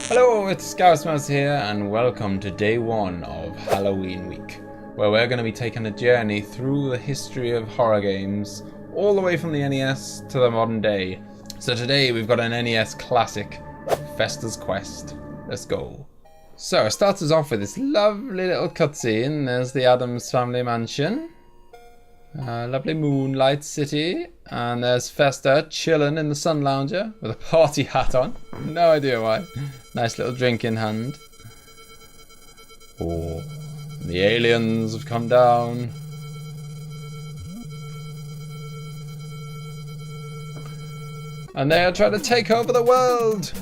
Hello, it's ScouseMouse here, and welcome to day one of Halloween week, where we're going to be taking a journey through the history of horror games, all the way from the NES to the modern day. So today we've got an NES classic, Fester's Quest. Let's go. So it starts us off with this lovely little cutscene. There's the Addams family mansion. Lovely moonlight city, and there's Fester chilling in the sun lounger with a party hat on. No idea why. Nice little drink in hand. Oh, the aliens have come down. And they are trying to take over the world.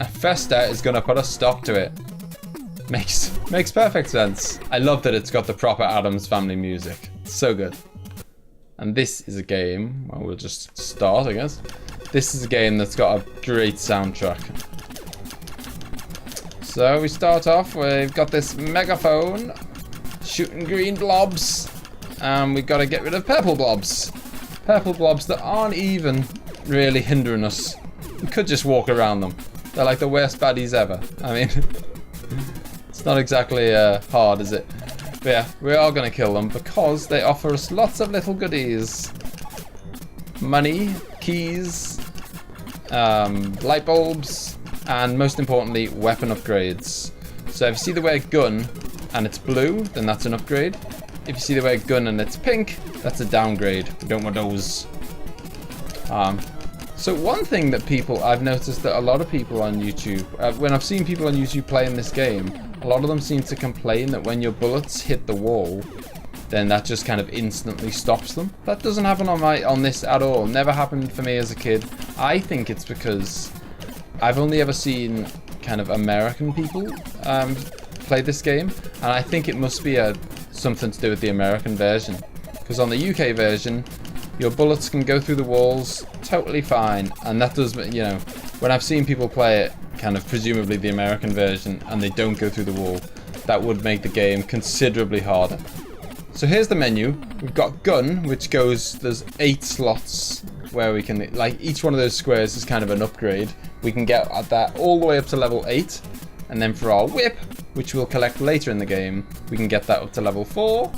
And Fester is going to put a stop to it. Makes perfect sense. I love that it's got the proper Addams family music. It's so good. And this is a game, well, we'll just start, I guess. This is a game that's got a great soundtrack. So we start off, we've got this megaphone, shooting green blobs, and we've got to get rid of purple blobs. Purple blobs that aren't even really hindering us. We could just walk around them. They're like the worst baddies ever. I mean, it's not exactly hard, is it? But yeah, we are going to kill them because they offer us lots of little goodies. Money, keys, light bulbs, and most importantly, weapon upgrades. So if you see the word gun and it's blue, then that's an upgrade. If you see the word gun and it's pink, that's a downgrade. We don't want those. So one thing that I've noticed that a lot of people on YouTube, when I've seen people on YouTube playing this game, a lot of them seem to complain that when your bullets hit the wall, then that just kind of instantly stops them. That doesn't happen on this at all. Never happened for me as a kid. I think it's because I've only ever seen kind of American people play this game, and I think it must be something to do with the American version. Because on the UK version, your bullets can go through the walls totally fine, and that does, you know, when I've seen people play it, kind of presumably the American version, and they don't go through the wall, that would make the game considerably harder. So here's the menu. We've got gun, which there's 8 slots where we can, like, each one of those squares is kind of an upgrade. We can get at that all the way up to level 8, and then for our whip, which we'll collect later in the game, we can get that up to level 4.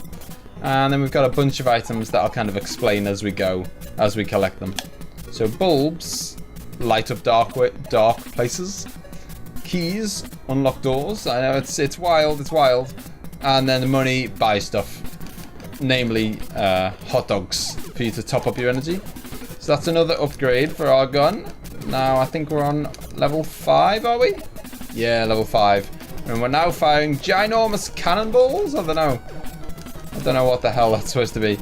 And then we've got a bunch of items that I'll kind of explain as we go, as we collect them. So bulbs light up dark places. Keys unlock doors. I know it's wild. And then the money buys stuff, namely hot dogs for you to top up your energy. So that's another upgrade for our gun. Now I think we're on level 5, are we? Yeah, level 5. And we're now firing ginormous cannonballs. I don't know what the hell that's supposed to be.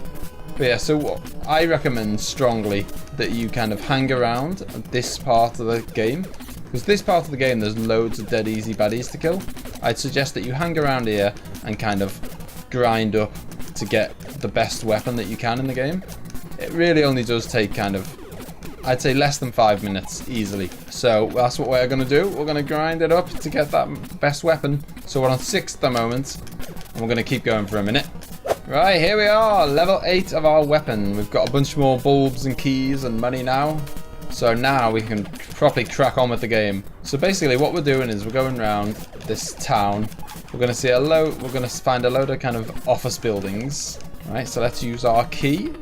But yeah, so I recommend strongly that you kind of hang around this part of the game. Because this part of the game, there's loads of dead easy baddies to kill. I'd suggest that you hang around here and kind of grind up to get the best weapon that you can in the game. It really only does take kind of, I'd say less than 5 minutes easily. So that's what we're going to do. We're going to grind it up to get that best weapon. So we're on 6 at the moment, and we're going to keep going for a minute. Right, here we are, level 8 of our weapon. We've got a bunch more bulbs and keys and money now. So now we can properly crack on with the game. So basically what we're doing is we're going around this town. We're going to find a load of kind of office buildings. Right, so let's use our key.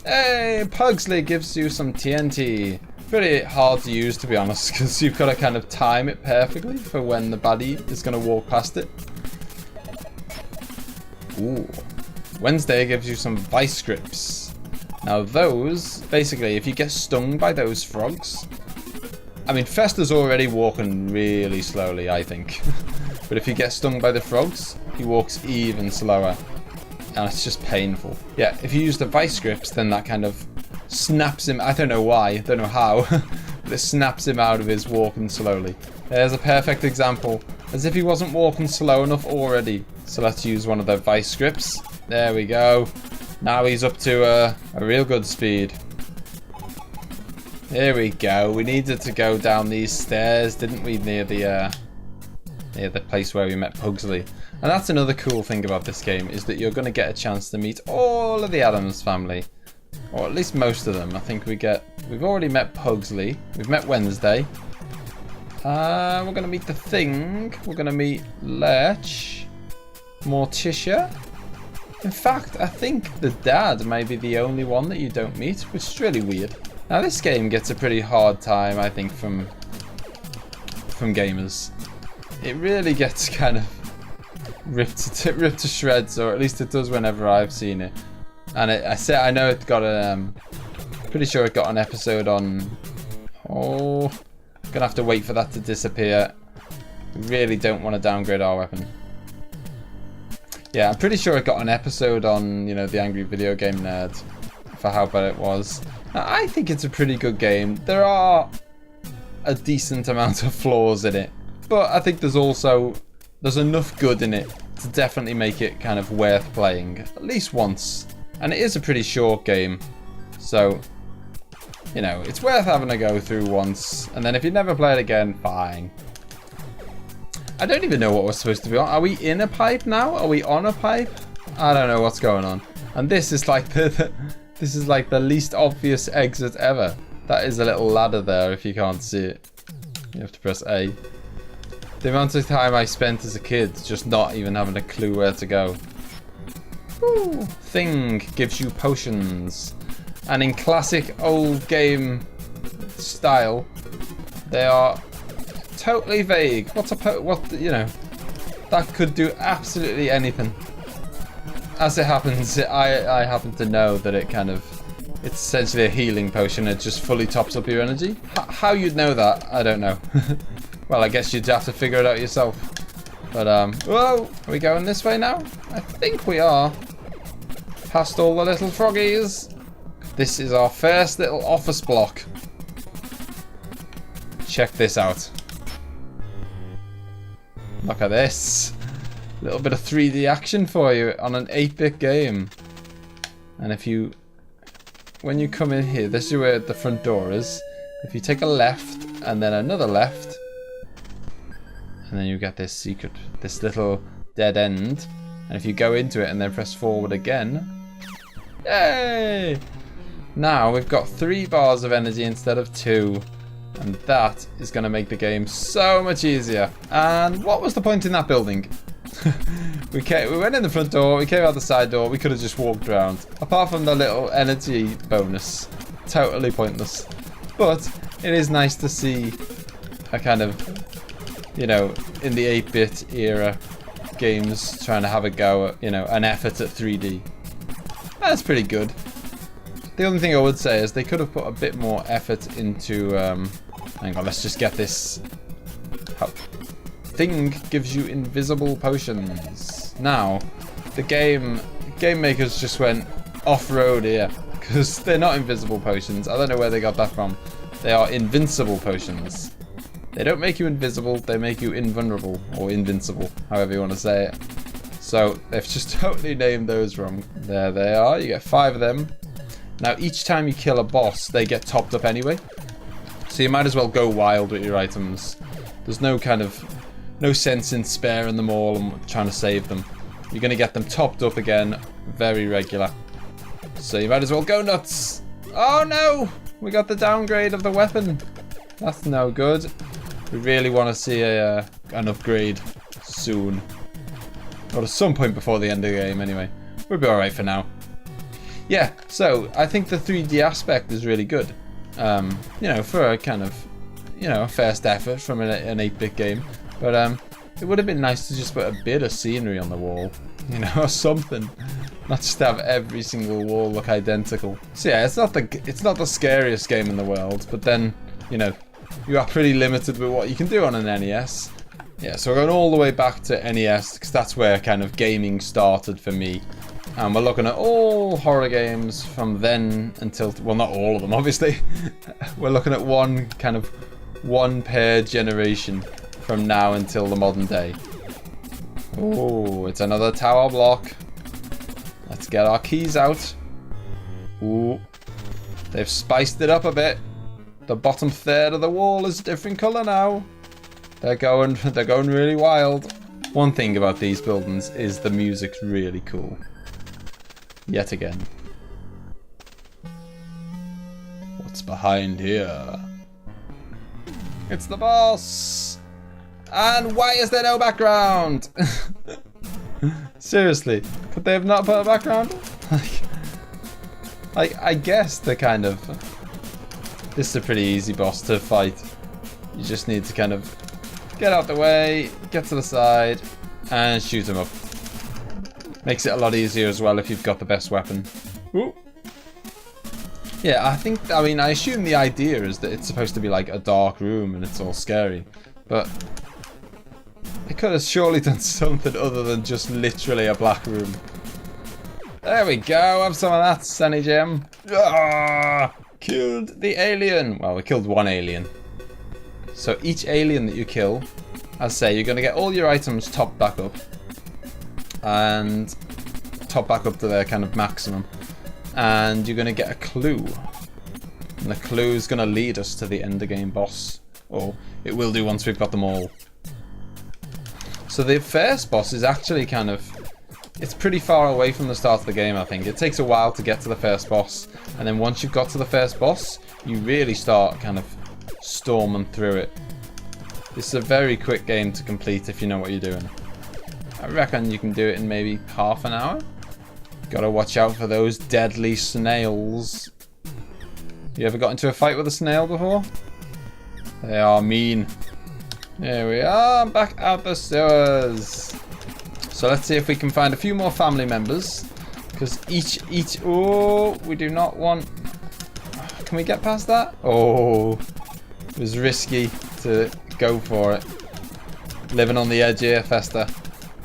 Hey, Pugsley gives you some TNT. Pretty hard to use, to be honest, because you've got to kind of time it perfectly for when the baddie is going to walk past it. Ooh. Wednesday gives you some vice grips. Now those, basically, if you get stung by those frogs, I mean, Fester's already walking really slowly, I think. But if you get stung by the frogs, he walks even slower. And it's just painful. Yeah, if you use the vice grips, then that kind of snaps him. I don't know why, I don't know how, but it snaps him out of his walking slowly. There's a perfect example, as if he wasn't walking slow enough already. So let's use one of the vice grips. There we go. Now he's up to a real good speed. Here we go. We needed to go down these stairs, didn't we, near the place where we met Pugsley. And that's another cool thing about this game, is that you're going to get a chance to meet all of the Addams family. Or at least most of them. I think we've already met Pugsley. We've met Wednesday. We're going to meet the Thing. We're going to meet Lurch. Morticia. In fact, I think the dad may be the only one that you don't meet, which is really weird. Now, this game gets a pretty hard time, I think, from gamers. It really gets kind of ripped to shreds, or at least it does whenever I've seen it. And I know it got a... pretty sure it got an episode on... Oh... Gonna have to wait for that to disappear. We really don't want to downgrade our weapon. Yeah, I'm pretty sure it got an episode on, you know, the Angry Video Game Nerd for how bad it was. Now, I think it's a pretty good game. There are a decent amount of flaws in it, but I think there's enough good in it to definitely make it kind of worth playing at least once. And it is a pretty short game, so you know, it's worth having a go through once, and then if you never play it again, fine. I don't even know what we're supposed to be on. Are we in a pipe now? Are we on a pipe? I don't know what's going on. And this is like the least obvious exit ever. That is a little ladder there if you can't see it. You have to press A. The amount of time I spent as a kid just not even having a clue where to go. Woo. Thing gives you potions. And in classic old game style, they are totally vague. You know, that could do absolutely anything. As it happens, I happen to know that it's essentially a healing potion. It just fully tops up your energy. How you'd know that, I don't know. Well, I guess you'd have to figure it out yourself. But, whoa, are we going this way now? I think we are. Past all the little froggies. This is our first little office block. Check this out. Look at this. A little bit of 3D action for you on an 8-bit game. And when you come in here, this is where the front door is. If you take a left and then another left, and then you get this little dead end. And if you go into it and then press forward again, yay! Now we've got 3 bars of energy instead of 2, and that is going to make the game so much easier. And what was the point in that building? we went in the front door, we came out the side door, we could have just walked around. Apart from the little energy bonus, totally pointless. But it is nice to see a kind of, you know, in the 8-bit era, games trying to have a go at, you know, an effort at 3D. That's pretty good. The only thing I would say is they could have put a bit more effort into, hang on, let's just get this. Thing gives you invisible potions. Now, the game makers just went off-road here, because they're not invisible potions. I don't know where they got that from. They are invincible potions. They don't make you invisible, they make you invulnerable, or invincible, however you want to say it. So, they've just totally named those wrong. There they are, you get 5 of them. Now, each time you kill a boss, they get topped up anyway. So you might as well go wild with your items. There's no sense in sparing them all and trying to save them. You're going to get them topped up again, very regular. So you might as well go nuts. Oh no! We got the downgrade of the weapon. That's no good. We really want to see an upgrade soon. Or at some point before the end of the game anyway. We'll be alright for now. Yeah, so I think the 3D aspect is really good. You know, for a kind of, you know, a first effort from an 8-bit game. But it would have been nice to just put a bit of scenery on the wall, you know, or something. Not just have every single wall look identical. So yeah, it's not the scariest game in the world, but then, you know, you are pretty limited with what you can do on an NES. Yeah, so we're going all the way back to NES, because that's where kind of gaming started for me. And we're looking at all horror games from then until, well, not all of them, obviously. We're looking at one per generation from now until the modern day. Oh, it's another tower block. Let's get our keys out. Ooh, they've spiced it up a bit. The bottom third of the wall is a different colour now. They're going really wild. One thing about these buildings is the music's really cool. Yet again. What's behind here? It's the boss! And why is there no background? Seriously, could they have not put a background? I guess they're kind of... This is a pretty easy boss to fight. You just need to kind of get out the way, get to the side, and shoot him up. Makes it a lot easier as well if you've got the best weapon. Ooh. Yeah, I assume the idea is that it's supposed to be like a dark room and it's all scary. But it could have surely done something other than just literally a black room. There we go, have some of that, Sunny Gem. Ah, killed the alien. Well, we killed one alien. So each alien that you kill, as I say, you're going to get all your items topped back up. And top back up to their kind of maximum. And you're going to get a clue. And the clue is going to lead us to the end of game boss. Or it will do once we've got them all. So the first boss is actually kind of... It's pretty far away from the start of the game, I think. It takes a while to get to the first boss. And then once you've got to the first boss, you really start kind of storming through it. This is a very quick game to complete if you know what you're doing. I reckon you can do it in maybe half an hour. Gotta watch out for those deadly snails. You ever got into a fight with a snail before? They are mean. Here we are, back out the sewers. So let's see if we can find a few more family members. Because each... Oh, we do not want... Can we get past that? Oh, it was risky to go for it. Living on the edge here, Festa.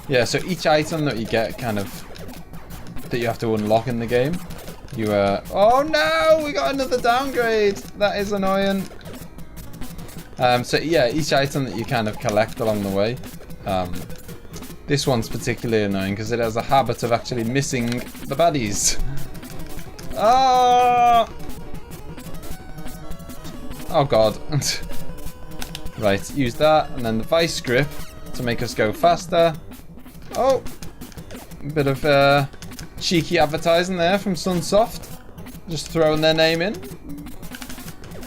Yeah, so each item that you get kind of... That you have to unlock in the game. You, Oh no! We got another downgrade! That is annoying. So yeah, each item that you kind of collect along the way. This one's particularly annoying because it has a habit of actually missing the baddies. Ah! Oh god. Right, use that, and then the vice grip to make us go faster. Oh! A bit of cheeky advertising there from Sunsoft. Just throwing their name in.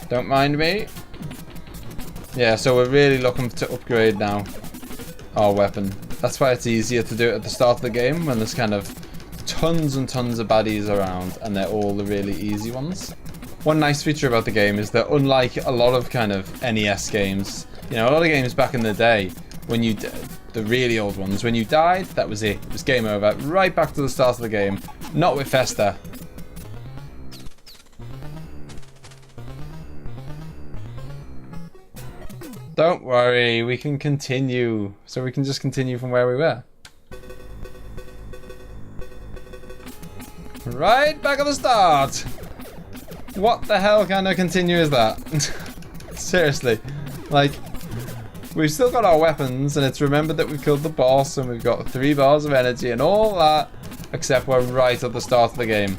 Don't mind me. Yeah, so we're really looking to upgrade now our weapon. That's why it's easier to do it at the start of the game when there's kind of tons and tons of baddies around and they're all the really easy ones. One nice feature about the game is that unlike a lot of kind of NES games, you know, a lot of games back in the day, when you, the really old ones, when you died, that was it. It was game over. Right back to the start of the game. Not with Festa. Don't worry, we can continue. So we can just continue from where we were. Right back at the start. What the hell kind of continue is that? Seriously. Like, we've still got our weapons and it's remembered that we've killed the boss and we've got 3 bars of energy and all that. Except we're right at the start of the game.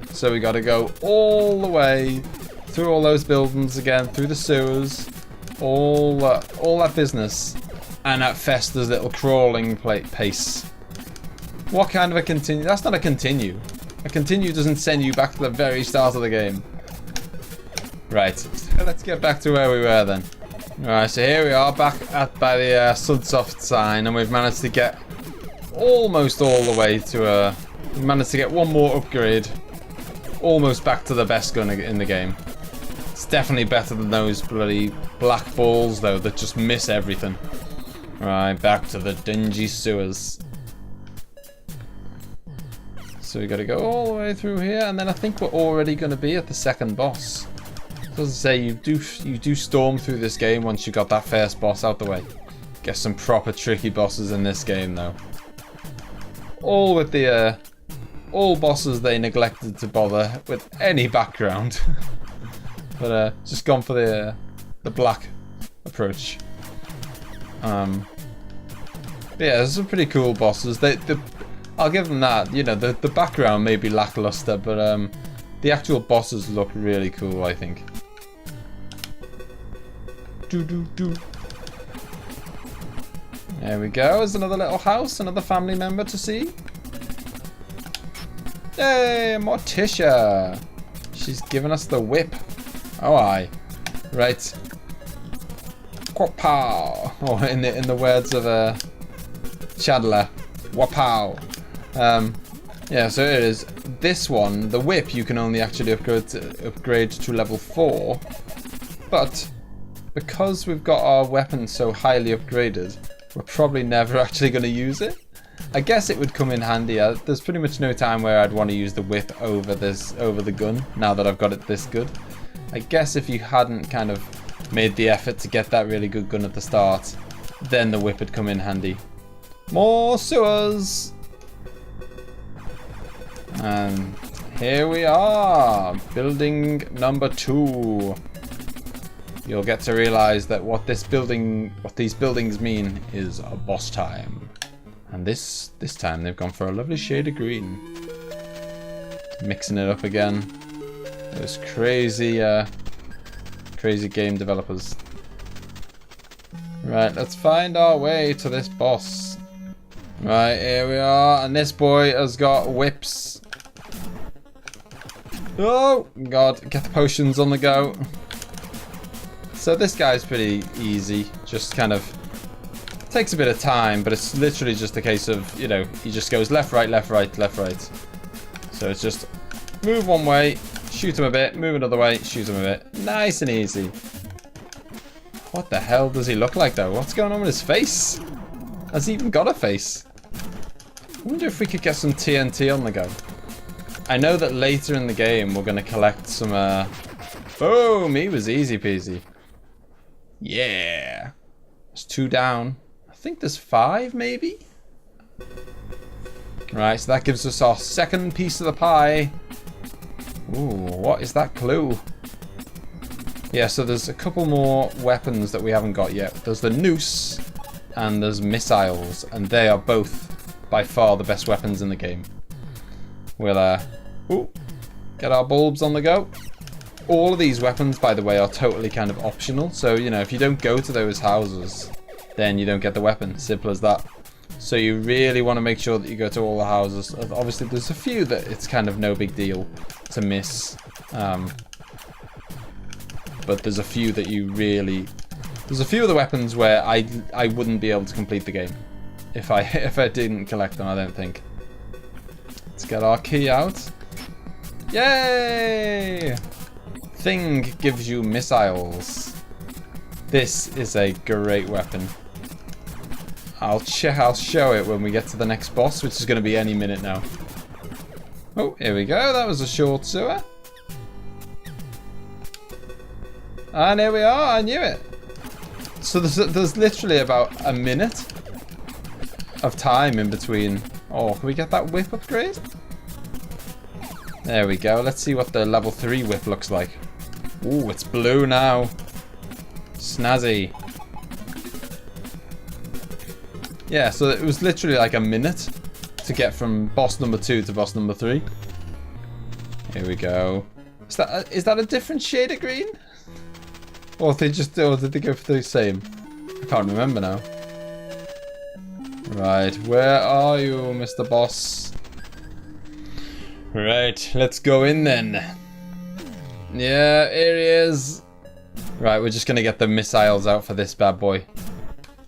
So we gotta go all the way through all those buildings again, through the sewers. All that business, and at Festa's little crawling pace. What kind of a continue? That's not a continue. A continue doesn't send you back to the very start of the game. Right, let's get back to where we were then. Alright, so here we are back by the Sunsoft sign, and we've managed to get almost all the way to we managed to get one more upgrade. Almost back to the best gun in the game. It's definitely better than those bloody black balls, though, that just miss everything. Right, back to the dingy sewers. So we gotta go all the way through here, and then I think we're already gonna be at the second boss. So as I say, you do storm through this game once you got that first boss out the way. Get some proper tricky bosses in this game, though. All with the all bosses they neglected to bother with any background. But just gone for the black approach. Yeah, there's some pretty cool bosses. I'll give them that. You know, the background may be lackluster, but the actual bosses look really cool, I think. There we go. There's another little house, another family member to see. Hey, Morticia. She's giving us the whip. Oh, aye. Right. Wapow! Or in the words of Shadler, wapow. Yeah, so it is. This one, the whip, you can only actually upgrade to level 4. But because we've got our weapon so highly upgraded, we're probably never actually going to use it. I guess it would come in handy. There's pretty much no time where I'd want to use the whip over the gun, now that I've got it this good. I guess if you hadn't kind of made the effort to get that really good gun at the start, then the whip would come in handy. More sewers! And here we are, building number 2. You'll get to realize that what these buildings mean is a boss time. And this time they've gone for a lovely shade of green. Mixing it up again. Those crazy game developers. Right, let's find our way to this boss. Right, here we are, and this boy has got whips. Oh god, get the potions on the go. So this guy's pretty easy, just kind of takes a bit of time, but it's literally just a case of, you know, he just goes left, right, left, right, left, right. So it's just move one way, shoot him a bit, move another way, shoot him a bit. Nice and easy. What the hell does he look like though? What's going on with his face? Has he even got a face? I wonder if we could get some TNT on the go. I know that later in the game we're going to collect some... Boom! He was easy peasy. Yeah! There's 2 down. I think there's 5 maybe? Right, so that gives us our second piece of the pie. Ooh, what is that clue? Yeah, so there's a couple more weapons that we haven't got yet. There's the noose and there's missiles, and they are both by far the best weapons in the game. We'll get our bulbs on the go. All of these weapons, by the way, are totally kind of optional. So, you know, if you don't go to those houses, then you don't get the weapon. Simple as that. So you really want to make sure that you go to all the houses. Obviously, there's a few that it's kind of no big deal to miss. But there's a few that you really... There's a few of the weapons where I wouldn't be able to complete the game if I didn't collect them, I don't think. Let's get our key out. Yay! Thing gives you missiles. This is a great weapon. I'll show it when we get to the next boss, which is going to be any minute now. Oh, here we go. That was a short sewer. And here we are. I knew it. So there's literally about a minute of time in between. Oh, can we get that whip upgrade? There we go. Let's see what the level 3 whip looks like. Ooh, it's blue now. Snazzy. Yeah, so it was literally like a minute to get from boss number 2 to boss number 3. Here we go. Is that a different shade of green? Or did they go for the same? I can't remember now. Right, where are you, Mr. Boss? Right, let's go in then. Yeah, here he is. Right, we're just gonna get the missiles out for this bad boy.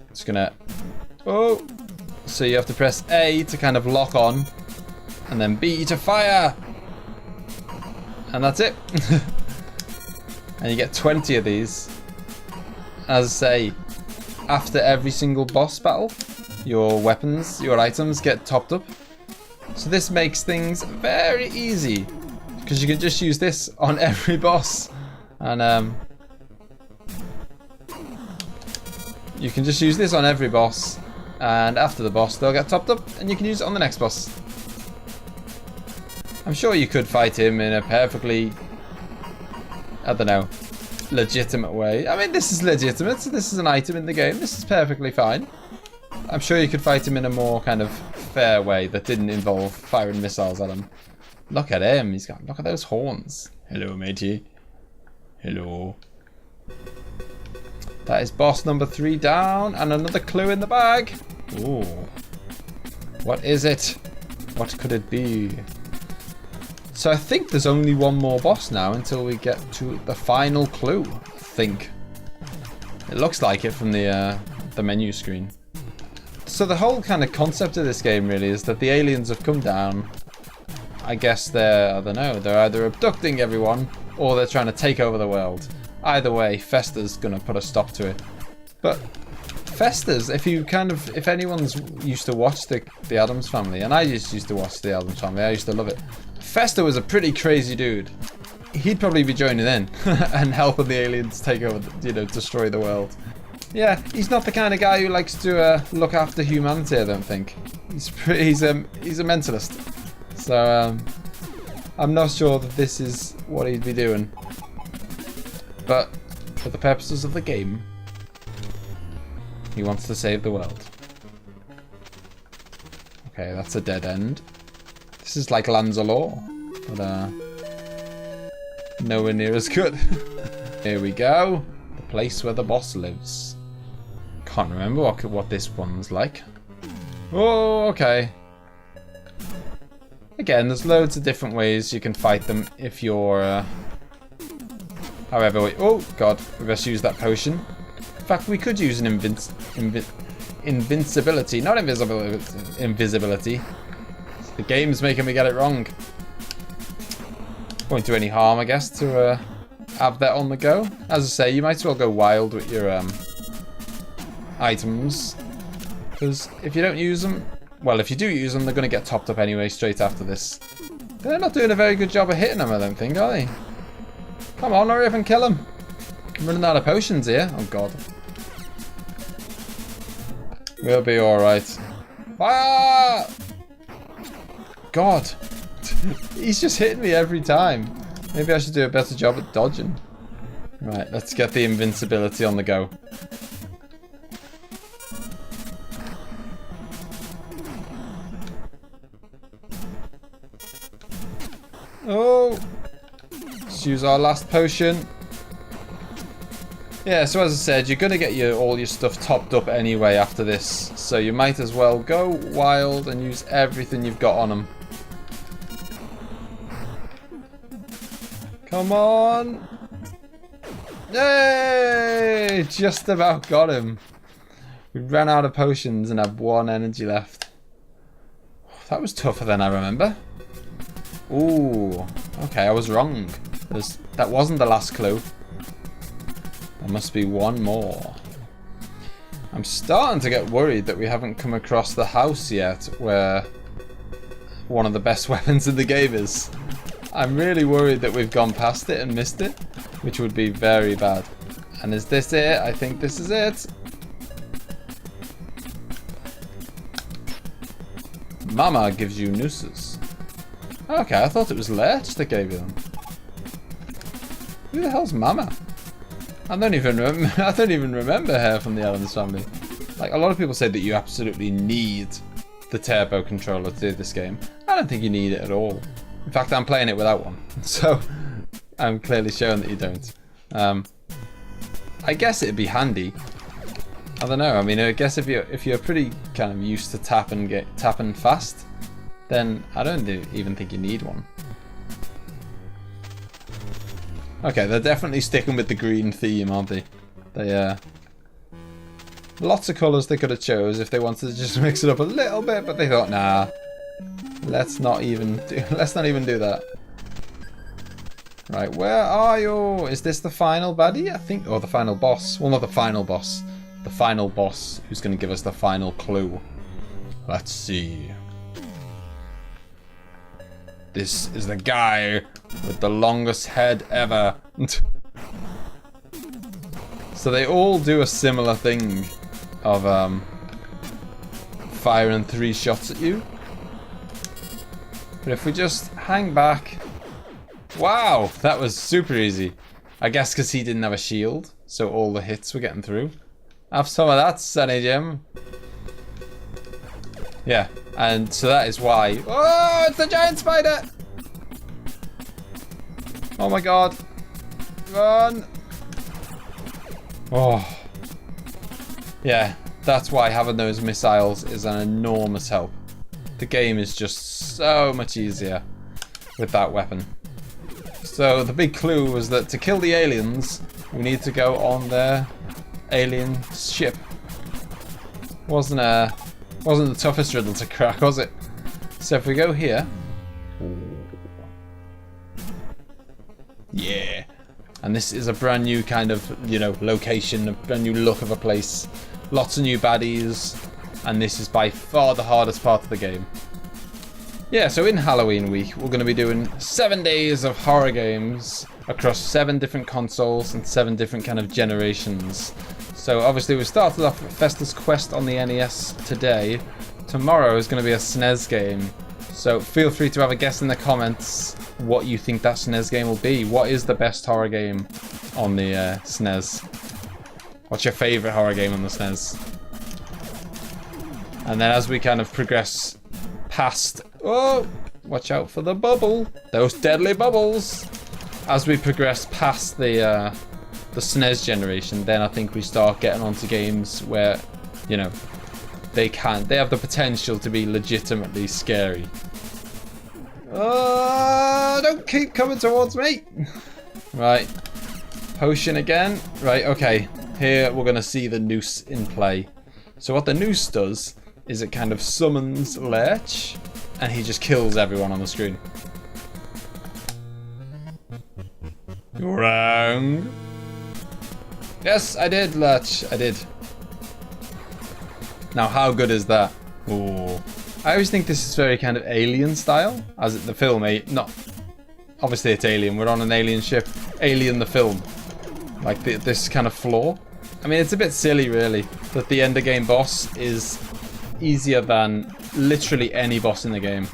Just gonna... Oh! So you have to press A to kind of lock on, and then B to fire! And that's it. And you get 20 of these. As I say, after every single boss battle, your weapons, your items get topped up. So this makes things very easy, because you can just use this on every boss. And you can just use this on every boss, and after the boss they'll get topped up and you can use it on the next boss. I'm sure you could fight him in a perfectly, I don't know, legitimate way. I mean, this is legitimate. This is an item in the game. This is perfectly fine. I'm sure you could fight him in a more kind of fair way that didn't involve firing missiles at him. Look at him. Look at those horns. Hello, matey. Hello. That is boss number 3 down, and another clue in the bag. Ooh. What is it? What could it be? So I think there's only one more boss now until we get to the final clue. I think It looks like it from the menu screen. So the whole kind of concept of this game really is that the aliens have come down. I guess they're, I don't know, they're either abducting everyone or they're trying to take over the world. Either way, Fester's gonna put a stop to it. But Fester's, if anyone's used to watch the Addams Family, and I just used to watch the Addams Family, I used to love it. Fester was a pretty crazy dude. He'd probably be joining in and helping the aliens take over, destroy the world. Yeah, he's not the kind of guy who likes to look after humanity, I don't think. He's a mentalist. So, I'm not sure that this is what he'd be doing. But, for the purposes of the game, he wants to save the world. Okay, that's a dead end. This is like Lands of Law, but nowhere near as good. Here we go. The place where the boss lives. Can't remember what this one's like. Oh, okay. Again, there's loads of different ways you can fight them if you're... however, oh god, we best use that potion. In fact, we could use an invincibility, not invisibility. The game's making me get it wrong. Won't do any harm, I guess, to have that on the go. As I say, you might as well go wild with your items, because if you don't use them, well, if you do use them, they're going to get topped up anyway straight after this. They're not doing a very good job of hitting them, I don't think, are they? Come on, hurry up and kill them. I'm running out of potions here. Oh god. We'll be alright. Ah! God. He's just hitting me every time. Maybe I should do a better job at dodging. Right, let's get the invincibility on the go. Oh! Let's use our last potion. Yeah, so as I said, you're going to get all your stuff topped up anyway after this. So you might as well go wild and use everything you've got on them. Come on! Yay! Just about got him. We ran out of potions and have 1 energy left. That was tougher than I remember. Ooh. Okay, I was wrong. That wasn't the last clue. There must be one more. I'm starting to get worried that we haven't come across the house yet where one of the best weapons in the game is. I'm really worried that we've gone past it and missed it, which would be very bad. And is this it? I think this is it. Mama gives you nooses. Okay, I thought it was Lurch that gave you them. Who the hell's Mama? I don't even remember her from the Addams Family. Like, a lot of people say that you absolutely need the turbo controller to do this game. I don't think you need it at all. In fact, I'm playing it without one, so I'm clearly showing that you don't. I guess it'd be handy. I don't know. I mean, I guess if you're pretty kind of used to tapping fast, then I don't even think you need one. Okay, they're definitely sticking with the green theme, aren't they? They lots of colours they could have chose if they wanted to just mix it up a little bit, but they thought, nah, let's not even do that. Right, where are you? Is this the final baddie? I think, or the final boss. Well, not the final boss. The final boss who's going to give us the final clue. Let's see. This is the guy with the longest head ever. So they all do a similar thing of firing 3 shots at you. But if we just hang back... Wow, that was super easy. I guess because he didn't have a shield, so all the hits were getting through. Have some of that, Sonny Jim. Yeah, and so that is why... Oh, it's the giant spider! Oh my god. Run! Oh. Yeah, that's why having those missiles is an enormous help. The game is just so much easier with that weapon. So the big clue was that to kill the aliens, we need to go on their alien ship. Wasn't the toughest riddle to crack, was it? So if we go here, yeah, and this is a brand new kind of, you know, location, a brand new look of a place, lots of new baddies, and this is by far the hardest part of the game. Yeah, so in Halloween week, we're going to be doing 7 days of horror games across 7 different consoles and 7 different kind of generations. So obviously we started off with Festus Quest on the NES today. Tomorrow is going to be a SNES game. So feel free to have a guess in the comments what you think that SNES game will be. What is the best horror game on the SNES? What's your favourite horror game on the SNES? And then as we kind of progress past... Oh, watch out for the bubble. Those deadly bubbles. As we progress past the SNES generation, then I think we start getting onto games where, you know, they have the potential to be legitimately scary. Don't keep coming towards me. Right. Potion again. Right, okay. Here we're going to see the noose in play. So what the noose does is it kind of summons Lurch, and he just kills everyone on the screen. Wrong. Yes, I did, Lurch. I did. Now, how good is that? Ooh. I always think this is very kind of Alien style, as the film, not obviously it's Alien. We're on an alien ship. Alien the film, like this kind of floor. I mean, it's a bit silly, really, that the end of game boss is easier than literally any boss in the game.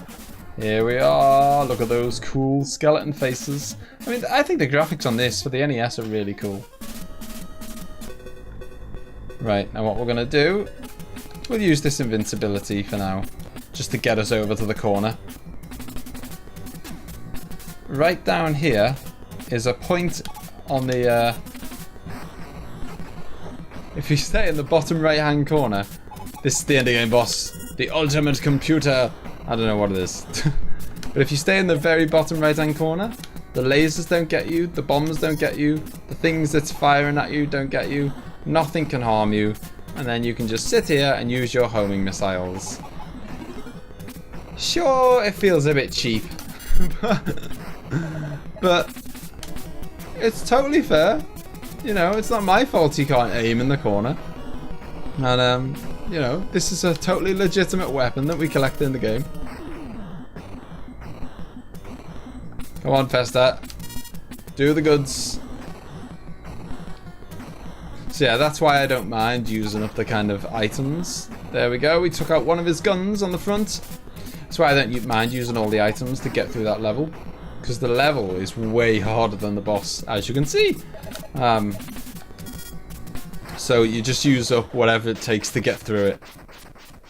Here we are. Look at those cool skeleton faces. I mean, I think the graphics on this for the NES are really cool. Right, now what we're gonna do, we'll use this invincibility for now, just to get us over to the corner. Right down here is a point on the, if you stay in the bottom right hand corner, this is the end of game boss, the ultimate computer. I don't know what it is. But if you stay in the very bottom right hand corner, the lasers don't get you, the bombs don't get you, the things that's firing at you don't get you, nothing can harm you, and then you can just sit here and use your homing missiles. Sure, it feels a bit cheap, but it's totally fair. You know, it's not my fault you can't aim in the corner. And, you know, this is a totally legitimate weapon that we collect in the game. Come on, Festa. Do the goods. So yeah, that's why I don't mind using up the kind of items. There we go. We took out one of his guns on the front. That's why I don't mind using all the items to get through that level. Because the level is way harder than the boss, as you can see. So you just use up whatever it takes to get through it.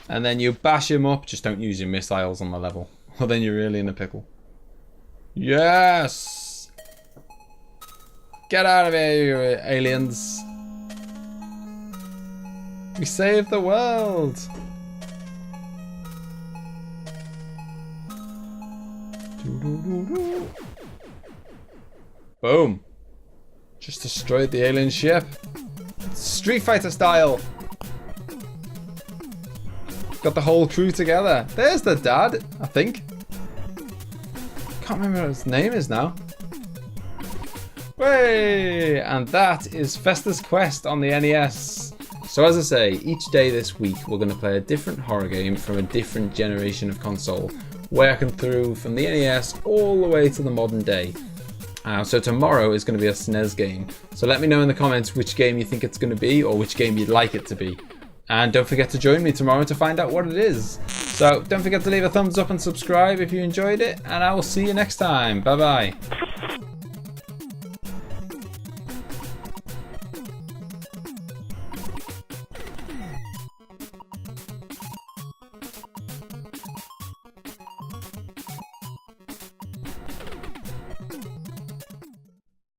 And then you bash him up. Just don't use your missiles on the level. Or then you're really in a pickle. Yes! Get out of here, you aliens. We saved the world. Boom. Just destroyed the alien ship. Street Fighter style. Got the whole crew together. There's the dad, I think. Can't remember what his name is now. Way! And that is Festus Quest on the NES. So as I say, each day this week we're going to play a different horror game from a different generation of console, working through from the NES all the way to the modern day. So tomorrow is going to be a SNES game. So let me know in the comments which game you think it's going to be, or which game you'd like it to be. And don't forget to join me tomorrow to find out what it is. So don't forget to leave a thumbs up and subscribe if you enjoyed it, and I will see you next time. Bye bye.